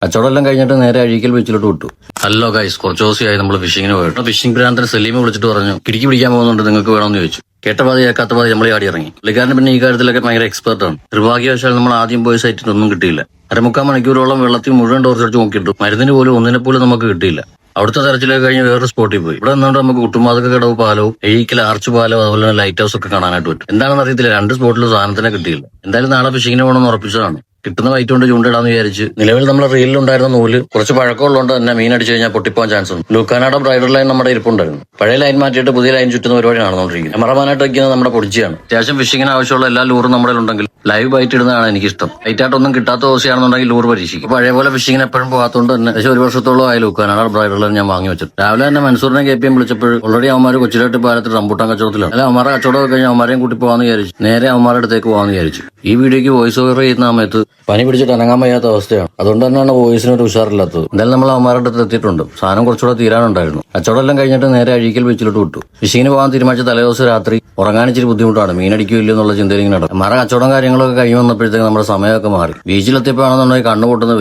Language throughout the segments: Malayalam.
കച്ചവടമെല്ലാം കഴിഞ്ഞിട്ട് നേരെ അഴീക്കൽ ബീച്ചിലോട്ട് വിട്ടു. ഹലോ ഗൈസ്, കുറച്ച് ദിവസമായി നമ്മൾ ഫിഷിങ്ങിന് പോയിട്ട് ഫിഷിംഗ് ഭ്രാന്തൻ സലീമെ വിളിച്ചിട്ട് പറഞ്ഞു കിടക്കി പിടിക്കാൻ പോകുന്നുണ്ട്, നിങ്ങൾക്ക് വേണമെന്ന് ചോദിച്ചു. കേട്ട പാതി കേൾക്കാത്ത പാതി നമ്മൾ ആടി ഇറങ്ങി. പുള്ളിക്കാരൻ പിന്നെ ഈ കാര്യത്തിലൊക്കെ ഭയങ്കര എക്സ്പെർട്ടാണ്. നിർഭാഗ്യവശാൽ നമ്മൾ ആദ്യം പോയ സൈറ്റിൽ ഒന്നും കിട്ടിയില്ല. 3/4 മണിക്കൂറോളം വെള്ളത്തിൽ മുഴുവൻ ടോർച്ചടിച്ച് നോക്കിയിട്ടു മരുന്നിന് പോലും ഒന്നിനെപ്പോലും നമുക്ക് കിട്ടിയില്ല. അവിടുത്തെ തെരച്ചിലൊക്കെ കഴിഞ്ഞ് വേറൊരു സ്പോട്ടിൽ പോയി. ഇവിടെ നിന്നുകൊണ്ട് നമുക്ക് കുട്ടുമാതക കടവ് പാലവും അഴീക്കൽ ആർച്ച് പാലവും അതുപോലെ തന്നെ ലൈറ്റ് ഹൗസ് ഒക്കെ കാണാനായിട്ട് പറ്റും. എന്താണെന്ന് അറിയത്തില്ല, 2 സ്പോട്ടിലും സാധനത്തിനെ കിട്ടിയില്ല. എന്തായാലും നാളെ ഫിഷിങ്ങിന് പോകണമെന്ന് ഉറപ്പിച്ചതാണ്. കിട്ടുന്ന വൈറ്റ് കൊണ്ട് ചൂണ്ടിടാന്ന് വിചാരിച്ച്. നിലവിൽ നമ്മുടെ റീലിലുണ്ടായിരുന്ന നൂല് കുറച്ച് പഴക്കമുള്ളതുകൊണ്ട് തന്നെ മീൻ അടിച്ചു കഴിഞ്ഞാൽ പൊട്ടിപ്പോകാൻ ചാൻസ് ഉണ്ട്. ലൂക്കാനാട ബ്രൈഡർ ലൈൻ നമ്മുടെ ഇരിപ്പുണ്ടായിരുന്നു. പഴയ ലൈൻ മാറ്റിയിട്ട് പുതിയ ലൈൻ ചുറ്റുന്ന പരിപാടി നടന്നുകൊണ്ടിരിക്കുന്നത്. ക്യാമറമാനായിട്ട് വയ്ക്കുന്നത് നമ്മുടെ പൊടിച്ചിയാണ്. അത്യാവശ്യം ഫിഷിങ്ങിന് ആവശ്യമുള്ള എല്ലാ ലൂറും നമ്മുടെ ഉണ്ടെങ്കിൽ ലൈവ് ബൈറ്റ് ഇടുന്നതാണ് എനിക്കിഷ്ടം. ലൈറ്റായിട്ടൊന്നും കിട്ടാത്ത ദിവസമാണെന്നുണ്ടെങ്കിൽ ലൂർ പരീക്ഷിക്കും. പഴയ പോലെ ഫിഷിങ്ങിന് എപ്പോഴും പോകാത്തതുകൊണ്ട് തന്നെ ഏകദേശം 1 വർഷത്തോളം ആയി ലൂക്കാനാട ബ്രൈഡർ ലൈൻ ഞാൻ വാങ്ങി വെച്ചത്. രാവിലെ തന്നെ മൻസൂറിനെ KPM വിളിച്ചപ്പോൾ ഓൾറെഡി അവന്മാർ കൊച്ചിലോട്ട് പാലത്തിൽ റംബൂട്ടാൻ കച്ചവടത്തിലാണ്. അല്ല, അവന്മാരെ കച്ചവടമൊക്കെ കഴിഞ്ഞ് അവന്മാരെയും കൂട്ടി പോകാന്ന് വിചാരിച്ചു. നേരെ അവന്മാരുടെ അടുത്തേക്ക് പോകാന്ന് വിചാരിച്ചു. ഈ വീഡിയോക്ക് വോയിസ് ഓവർ ചെയ്യുന്ന സമയത്ത് പനി പിടിച്ചിട്ട് അനങ്ങാൻ വയ്യാത്ത അവസ്ഥയാണ്. അതുകൊണ്ട് തന്നെയാണ് വോയിസിനൊരു ഉഷാറില്ലാത്തത്. എന്തായാലും നമ്മൾ അവന്മാരുടെ അടുത്ത് എത്തിയിട്ടുണ്ട്. സാധനം കുറച്ചുകൂടെ തീരാനുണ്ടായിരുന്നു. കച്ചവടം എല്ലാം കഴിഞ്ഞിട്ട് നേരെ അഴീക്കൽ ബീച്ചിലോട്ട് വിട്ടു. ഫിഷിങ്ങിന് പോകാൻ തീരുമാനിച്ച തലേദിവസം രാത്രി ഉറങ്ങാൻ ഇച്ചിരി ബുദ്ധിമുട്ടാണ്. മീനടിക്കില്ല എന്നുള്ള ചിന്തയിൽ ഇങ്ങനെ നടക്കും. മറ കച്ചവടം കാര്യങ്ങളൊക്കെ കഴിഞ്ഞ് വന്നപ്പോഴത്തേക്ക് നമ്മുടെ സമയമൊക്കെ മാറി. ബീച്ചിലെത്തിയപ്പോഴാണെന്നുണ്ടെങ്കിൽ കണ്ണുപൊട്ടുന്ന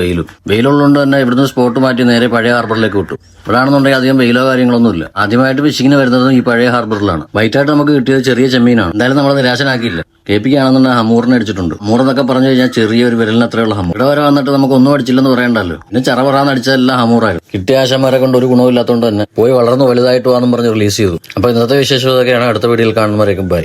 വെയിലുള്ളതുകൊണ്ട് തന്നെ ഇവിടുന്ന് സ്പോട്ട് മാറ്റി നേരെ പഴയ ഹാർബറിലേക്ക് വിട്ടു. ഇവിടെയാണെന്നുണ്ടെങ്കിൽ അധികം വെയിലോ കാര്യങ്ങളൊന്നുമില്ല. ആദ്യമായിട്ട് ഫിഷിങ്ങിന് വരുന്നത് ഈ പഴയ ഹാർബറിലാണ്. വൈറ്റായിട്ട് നമുക്ക് കിട്ടിയത് ചെറിയ ചെമ്മീനാണ്. എന്തായാലും നമ്മൾ നിരാശനാക്കിയില്ല. KPക്കാണെന്നുണ്ടെങ്കിൽ ഹമൂറിനെ അടിച്ചിട്ടുണ്ട്. ഹമൂറെന്നൊക്കെ പറഞ്ഞു കഴിഞ്ഞാൽ ചെറിയൊരു വിരലിന് അത്രയുള്ള ഹമൂർ. ഇവിടെ വരെ വന്നിട്ട് നമുക്ക് ഒന്നും അടിച്ചില്ലെന്ന് പറയണ്ടല്ലോ. പിന്നെ ചറവറാന്ന് അടിച്ചതെല്ലാം ഹമൂറായിരുന്നു. കിട്ടിയ ആശമാരെ കൊണ്ട് ഒരു ഗുണമില്ലാത്തതുകൊണ്ട് തന്നെ പോയി വളർന്ന് വലുതായിട്ട് പോകാമെന്നും പറഞ്ഞ് റിലീസ് ചെയ്തു. അപ്പൊ ഇന്നത്തെ വിശേഷം ഇതൊക്കെയാണ്. അടുത്ത വീഡിയോയിൽ കാണുന്നവരേക്കും ബൈ.